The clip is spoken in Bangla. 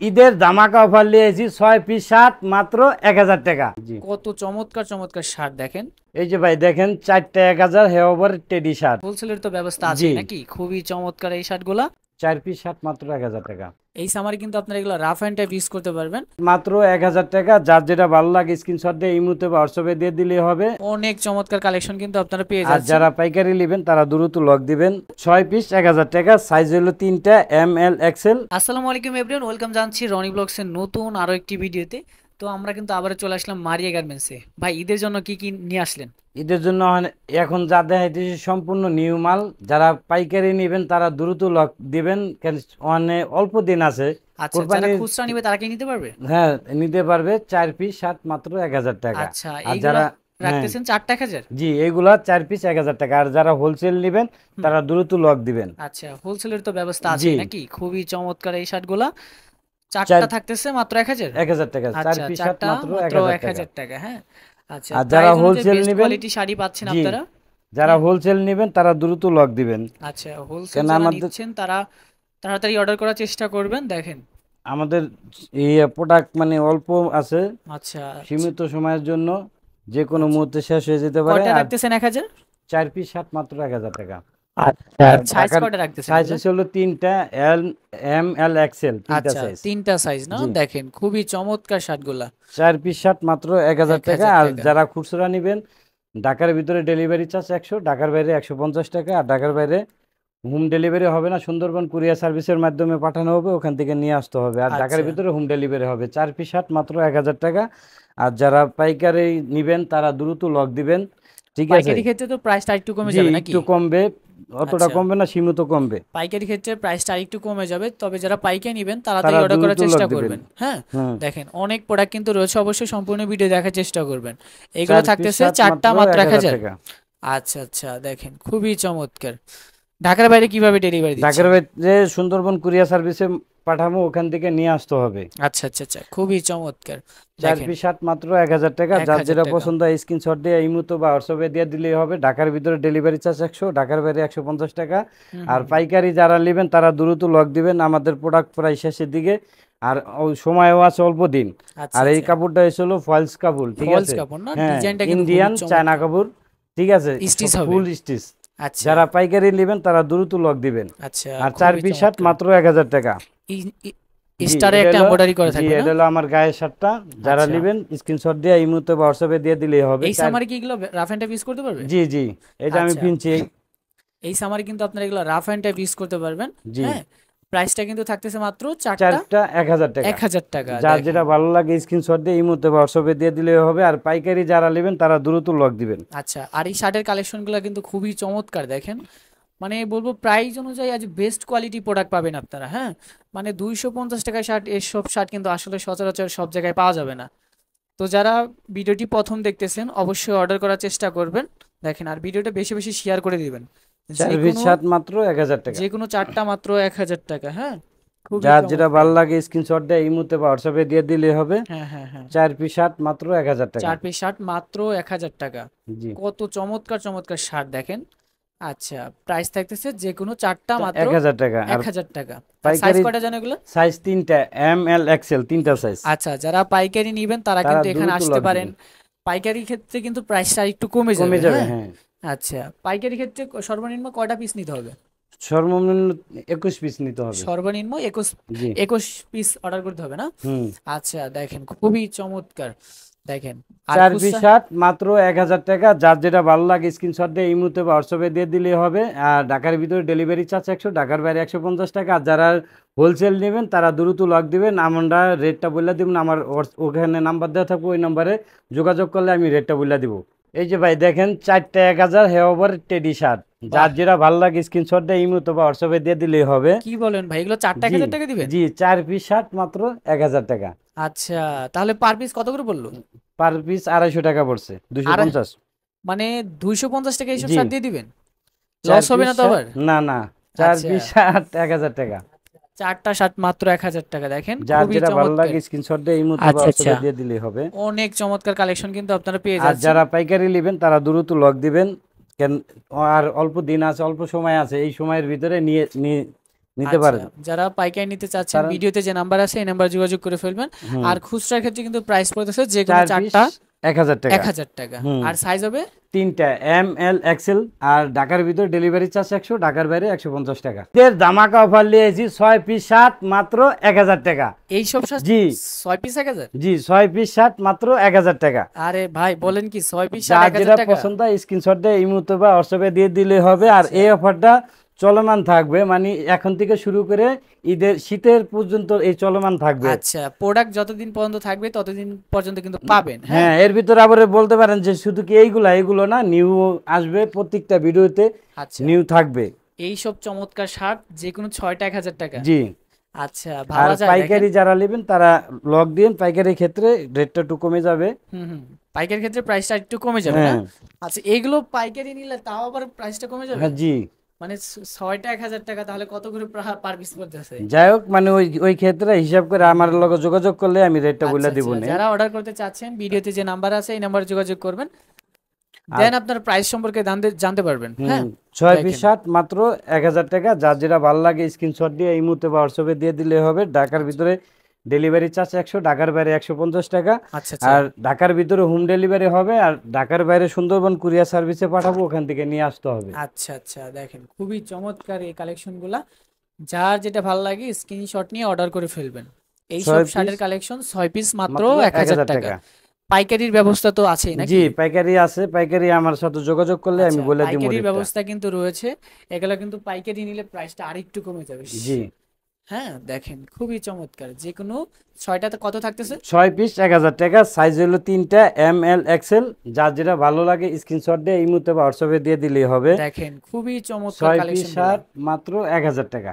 ঈদের ধামাকা অফার নিয়েছি 6 পিস শার্ট মাত্র 1000 টাকা। জি, কত চমৎকার চমৎকার শার্ট দেখেন। এই যে ভাই দেখেন 4টা 1000 হে ওভার টেডি শার্ট। হোলসেলের তো ব্যবস্থা জি, আছেই নাকি? খুবই চমৎকার এই শার্টগুলা। 4 পিস শার্ট মাত্র 1000 টাকা। এই সামারে কিন্তু আপনারা এগুলো রাফ অ্যান্ড টাইপ ইউজ করতে পারবেন। মাত্র 1000 টাকা, যার যেটা ভালো লাগে স্ক্রিনশট দিয়ে ইমুতে বা হোয়াটসঅ্যাপে দিয়ে দিলেই হবে। অনেক চমৎকার কালেকশন কিন্তু আপনারা পেয়ে আর যাচ্ছেন। যারা পাইকারি নেবেন তারা দ্রুত লক দিবেন। 6 পিস 1000 টাকা, সাইজ হলো 3টা এম এল এক্সেল। আসসালামু আলাইকুম এভরিওয়ান, ওয়েলকাম জানাচ্ছি রনি ব্লগসের নতুন আরো একটি ভিডিওতে। তো আমরা কিন্তু আবার চলে আসলাম মারিয়া গার্মেন্টসে। ভাই ঈদের জন্য কি কি নিয়ে আসলেন? ঈদের জন্য এখন যা দেখাইতেছি সম্পূর্ণ নিউ মাল। যারা পাইকারি নেবেন তারা দ্রুত লক দিবেন, কেন অল্প দিন আছে আচ্ছা, যারা কোরবানির। খুচরা নিবে তারা কি নিতে পারবে? হ্যাঁ, নিতে পারবে। 4 পিস শার্ট মাত্র 1000 টাকা। আচ্ছা, আর এইগুলা যারা, হ্যাঁ, রাখতেছেন 4 টাকা। জি, এইগুলা 4 পিস 1000 টাকা। আর যারা হোলসেল নেবেন হুম। তারা দ্রুত লক দিবেন। আচ্ছা, হোলসেলের তো ব্যবস্থা জি, আছেই নাকি? খুবই চমৎকার এই শার্টগুলা। চার 4টা থাকতেছে মাত্র 1000। 1000 টাকা, চার আচ্ছা, পিস শার্ট 4টা মাত্র মাত্র 1000 এক টাকা। হাজার টাকা হ্যাঁ। আচ্ছা, আর যারা প্রাইস অনুযায়ী হোলসেল বেস্ট নেবেন, কোয়ালিটি শাড়ি পাচ্ছেন জি, আপনারা। যারা হ্যাঁ। হোলসেল নেবেন তারা দ্রুত লক দিবেন। আচ্ছা, হোলসেল কেন যারা আমাদের নিচ্ছেন তারা তাড়াতাড়ি অর্ডার করার চেষ্টা করবেন। দেখেন। আমাদের এই প্রোডাক্ট অল্প আছে, আচ্ছা আচ্ছা সীমিত সময়ের জন্য, যে কোনো আচ্ছা, মুহূর্তে শেষ হয়ে যেতে পারে। কয়টা আর রাখতেছেন? 1000। 4 পিস শার্ট মাত্র 1000 টাকা। আচ্ছা, আর সাইজ ঢাকার কয়টা রাখতেছেন সাইজ এগুলো? হলো 3টা এল এম এল এক্সেল, 3টা আচ্ছা, সাইজ। 3টা সাইজ না? জি, দেখেন খুবই চমৎকার শার্টগুলা। 4 পিস শার্ট মাত্র 1000 এক টাকা। হাজার আর টাকা যারা খুচরা নেবেন, ঢাকার ভিতরে ডেলিভারি চার্জ 100, ঢাকার বাইরে 150 টাকা। আর ঢাকার বাইরে হোম ডেলিভারি হবে না, সুন্দরবন কুরিয়ার সার্ভিসের মাধ্যমে পাঠানো হবে, ওখান থেকে নিয়ে আসতে হবে। আর ঢাকার আচ্ছা, ভিতরে হোম ডেলিভারি হবে। 4 পিস শার্ট মাত্র 1000 টাকা। আর যারা পাইকারি নেবেন তারা দ্রুত লক দিবেন। ঠিক আছে। পাইকারি ক্ষেত্রে তো প্রাইসটা একটু কমে জি, যাবে নাকি? একটু কমবে, অতটা আচ্ছা, কমবে না, সীমিত কমবে। পাইকারি ক্ষেত্রে প্রাইসটা আরেকটু কমে যাবে, তবে যারা পাইকারি নেবেন তাড়াতাড়ি তারা অর্ডার করার দ্রুত লক চেষ্টা দিবেন। করবেন। হ্যাঁ। হুম। দেখেন অনেক প্রোডাক্ট কিন্তু রয়েছে, অবশ্যই সম্পূর্ণ ভিডিও দেখার চেষ্টা করবেন। এগুলো 4 পিস থাকতেছে শার্ট 4টা মাত্র মাত্র 1000 1000। টাকা। আচ্ছা আচ্ছা, দেখেন খুবই চমৎকার। ঢাকার বাইরে কিভাবে ডেলিভারি ঢাকার দিচ্ছেন? বাইরে সুন্দরবন কুরিয়ার সার্ভিসে পাঠাবো, ওখান থেকে নিয়ে আসতে হবে। আচ্ছা আচ্ছা আচ্ছা, খুবই চমৎকার। চার দেখেন পিস শার্ট মাত্র 1000 টাকা। এক যার হাজার যেটা টাকা পছন্দ হয় স্ক্রিনশট দিয়ে ইমুতো বা হোয়াটসঅ্যাপে দিয়ে দিলেই হবে। ঢাকার ভিতরে ডেলিভারি চার্জ 100, ঢাকার বাইরে 150 টাকা। হুম আর হুম হুম। পাইকারি যারা নেবেন তারা দ্রুত লক দিবেন, আমাদের প্রোডাক্ট প্রায় শেষের দিকে। আর ওই সময়ও আছে অল্প দিন। আচ্ছা আর এই আচ্ছা, কাপড়টা এসেছিল ফয়েলস কাপড়, ঠিক ফলস আছে। কাপড় না? হ্যাঁ, ডিজাইনটা কিন্তু খুবই ইন্ডিয়ান চায়না চমৎকার। কাপড়, ঠিক আছে, সব স্টিচ হবে। ফুল স্টিচ। আচ্ছা যারা পাইকারি নেবেন তারা দ্রুত লক দিবেন। আচ্ছা, আর চার খুবই পিস শার্ট চমৎকার। মাত্র 1000 টাকা। জি, স্টারে এটা একটা হলো, এমব্রয়ডারি করা জি, থাকবে না? এটা হলো আমার গায়ের শার্টটা। যারা আচ্ছা, নেবেন স্ক্রিনশট দিয়ে এই মুহূর্তে বা হোয়াটসঅ্যাপে দিয়ে দিলেই হবে। এই সামারে কি এগুলো রাফ অ্যান্ড টাইপ ইউজ করতে পারবে? জি, জি, এটা আমি আচ্ছা, পিনছি। এই সামারে কিন্তু আপনারা এগুলো রাফ অ্যান্ড টাইপ ইউজ করতে পারবেন। জি, হ্যাঁ। প্রাইসটা কিন্তু থাকতেছে মাত্র 4টা চারটা 1000 টাকা। 1000 টাকা। যার দেখেন। যেটা ভালো লাগে স্ক্রিনশট দিয়ে এই মুহূর্তে বা হোয়াটসঅ্যাপে দিয়ে দিলেই হবে। আর পাইকারি যারা নেবেন তারা দ্রুত লক দিবেন। আচ্ছা, আর এই শার্টের কালেকশনগুলো কিন্তু খুবই চমৎকার। দেখেন, মানে বলবো প্রাইস অনুযায়ী আজ বেস্ট কোয়ালিটি প্রোডাক্ট পাবেন আপনারা। হ্যাঁ। মানে 250 টাকায় শার্ট, এসব শার্ট কিন্তু আসলে সচরাচর সব জায়গায় পাওয়া যাবে না। তো যারা ভিডিওটি প্রথম দেখতেছেন অবশ্যই অর্ডার করার চেষ্টা করবেন। দেখেন, আর ভিডিওটা বেশি বেশি শেয়ার করে দিবেন। চার যে পিস কোনো শার্ট মাত্র 1000 টাকা। যে কোনো 4টা মাত্র 1000 টাকা। হ্যাঁ। খুবই যার যেটা চমৎকার। ভালো লাগে স্ক্রিনশট দিয়ে এই মুহূর্তে বা হোয়াটসঅ্যাপে দিয়ে দিলেই হবে। হ্যাঁ হ্যাঁ হ্যাঁ। 4 পিস শার্ট মাত্র 1000 টাকা। 4 পিস শার্ট মাত্র 1000 টাকা। জি, কত চমৎকার চমৎকার শার্ট দেখেন। আচ্ছা, প্রাইস থাকতেছে যে কোনো 4টা মাত্র 1000 টাকা। আর 1000 টাকা। আর সাইজ পাইকারি কয়টা জানো এগুলো? সাইজ 3টা এম এল এক্সেল, 3টা সাইজ। আচ্ছা, যারা পাইকারি নিবেন তারা তারা কিন্তু এখানে দ্রুত আসতে লক পারেন। দিবেন। পাইকারি ক্ষেত্রে কিন্তু প্রাইসটা একটু কমে কমে যাবে। যাবে, হ্যাঁ। হ্যাঁ। আচ্ছা, পাইকারি ক্ষেত্রে সর্বনিম্ন কয়টা পিস নিতে হবে? সর্বনিম্ন 21 পিস নিতে হবে। সর্বনিম্ন 21। জি। 21 পিস অর্ডার করতে হবে না? হুম। আচ্ছা, দেখেন খুবই চমৎকার। দেখেন। আর 4 পিস খুচরা? শার্ট মাত্র 1000 টাকা। যার যেটা ভালো লাগে স্ক্রিনশট দিয়ে এই মুহূর্তে বা হোয়াটসঅ্যাপে দিয়ে দিলেই হবে। আর ঢাকার ভিতরে ডেলিভারি চার্জ 100, ঢাকার বাইরে 150 টাকা। আর যারা হোলসেল নেবেন তারা দ্রুত লক দিবেন। আমরা রেটটা বলে দিব, আমার ওখানে নাম্বার দেওয়া থাকবে, ওই নাম্বারে যোগাযোগ করলে আমি রেটটা বলে দিব। এই যে ভাই দেখেন 4টা 1000 হে ওভার টেডি শার্ট। যার বাহ! যেটা ভালো লাগে স্ক্রিনশট দিয়ে এই মুহূর্তে বা হোয়াটসঅ্যাপে দিয়ে দিলেই হবে। কি বলেন ভাই, এগুলো 4টা জি, 1000 টাকা দিবেন? জি, 4 পিস শার্ট মাত্র 1000 টাকা। আচ্ছা, তাহলে পার পিস কত করে পড়লো? পার পিস 250 টাকা পড়ছে, আর 250। মানে 250 টাকা এইসব জি, শার্ট দিয়ে দিবেন? চার লস হবে পিস না তো শার্ট, আবার? না না, চার আচ্ছা, পিস শার্ট 1000 টাকা। 4টা শার্ট মাত্র 1000 টাকা। দেখেন যার খুবই যেটা ভালো চমৎকার। লাগে স্ক্রিনশট দিয়ে এই মুহূর্তে বা আচ্ছা আচ্ছা, হোয়াটসঅ্যাপে দিয়ে দিলেই হবে। অনেক চমৎকার কালেকশন কিন্তু আপনারা পেয়ে আর যাচ্ছেন। যারা পাইকারি নেবেন তারা দ্রুত লক দিবেন। কেন, আর অল্প দিন আছে, অল্প সময় আছে, এই সময়ের ভিতরে নিয়ে নিতে আচ্ছা, পারেন যারা পাইকারি নিতে চাচ্ছেন কারণ ভিডিওতে যে নাম্বার আছে এই নাম্বার যোগাযোগ করে ফেলবেন। হুম আর খুচরার ক্ষেত্রে কিন্তু প্রাইস পড়তেছে যে কোনো 4 পিস চারটা 1000 টাকা। 1,000 টাকা। হুম আর সাইজ হবে 3টা এম এল এক্সেল। আর ঢাকার ভিতর ডেলিভারি চার্জ 100, ঢাকার বাইরে 150 টাকা। এর ধামাকা অফার নিয়েছি 6 পিস শার্ট মাত্র 1000 টাকা। এই সব শার্ট জি 6 পিস 1,000? জি 6 পিস শার্ট মাত্র 1000 টাকা। আরে ভাই বলেন কি 6 পিস শার্ট যার 1,000 যেটা টাকা? পছন্দ হয় স্ক্রিনশট দিয়ে এই মুহূর্তে বা হোয়াটসঅ্যাপে দিয়ে দিলে হবে। আর আচ্ছা এই অফারটা চলমান থাকবে, মানে এখন থেকে শুরু করে ঈদের শীতের পর্যন্ত এই চলমান থাকবে। আচ্ছা, প্রোডাক্ট যতদিন পর্যন্ত থাকবে ততদিন পর্যন্ত কিন্তু পাবেন। হ্যাঁ, হ্যাঁ, এর ভিতরে আবার বলতে পারেন যে শুধু কি এইগুলো না, নিউ আসবে প্রত্যেকটা ভিডিওতে, আচ্ছা নিউ থাকবে। এই সব চমৎকার শার্ট যে কোনো 6টা 1,000 টাকা। জি। আচ্ছা আর ভাবা যায়, দেখেন। পাইকারি যারা নেবেন তারা লক দিন, পাইকারির ক্ষেত্রে রেটটা একটু কমে যাবে। হুম, পাইকারি ক্ষেত্রে প্রাইসটা একটু কমে যাবে না? হ্যাঁ আচ্ছা, এগুলো পাইকারি নিলে তাও আবার প্রাইসটা কমে যাবে? হ্যাঁ জি। মানে 6টা 1,000 টাকা, তাহলে কত করে পার পিস পড়তেছে? যাই হোক, মানে ওই ওই ক্ষেত্রে হিসাব করে আমার লগে যোগাযোগ করলে আমি রেটটা বলে আচ্ছা দিব আচ্ছা, না। যারা অর্ডার করতে চাচ্ছেন ভিডিওতে যে নাম্বার আছে এই নাম্বারে যোগাযোগ করবেন, আর দেন আপনার প্রাইস সম্পর্কে জানতে পারবেন। হ্যাঁ 6 পিস দেখেন শার্ট মাত্র 1000 টাকা। যার যেটা ভালো লাগে স্ক্রিনশট দিয়ে এই মুহূর্তে বা হোয়াটসঅ্যাপে দিয়ে দিলে হবে। ঢাকার আচ্ছা ভিতরে ডেলিভারি চার্জ 100, ঢাকার বাইরে 150 টাকা। আচ্ছা আচ্ছা আর ঢাকার ভিতরে হোম ডেলিভারি হবে, আর ঢাকার বাইরে সুন্দরবন কুরিয়ার সার্ভিসে পাঠাবো, ওখান থেকে নিয়ে আসতে হবে। আচ্ছা আচ্ছা, দেখেন খুবই চমৎকার এই কালেকশনগুলা। যার যেটা ভালো লাগে স্ক্রিনশট নিয়ে অর্ডার করে ফেলবেন। এই সব 6 পিস শার্টের কালেকশন 6 পিস মাত্র মাত্র 1,000 1000 টাকা। টাকা। পাইকারির ব্যবস্থা তো আছেই জি নাকি? পাইকারি আছে, পাইকারি আমার সাথে যোগাযোগ করলে আমি আচ্ছা, বলে দিব পাইকারির রেটটা। ব্যবস্থা কিন্তু রয়েছে। এগুলা কিন্তু পাইকারি নিলে প্রাইসটা আরেকটু কমে যাবে। জি হ্যাঁ দেখেন খুবই চমৎকার। যে কোনো 6টাতে কত থাকতেছে? 6 পিস 1000 টাকা। সাইজ হলো 3টা এম এল এক্সেল। যার যেটা ভালো লাগে স্ক্রিনশট দিয়ে এই মুহূর্তে বা হোয়াটসঅ্যাপে দিয়ে দিলেই হবে। দেখেন খুবই চমৎকার 6 পিস কালেকশনগুলা। শার্ট মাত্র 1000 টাকা।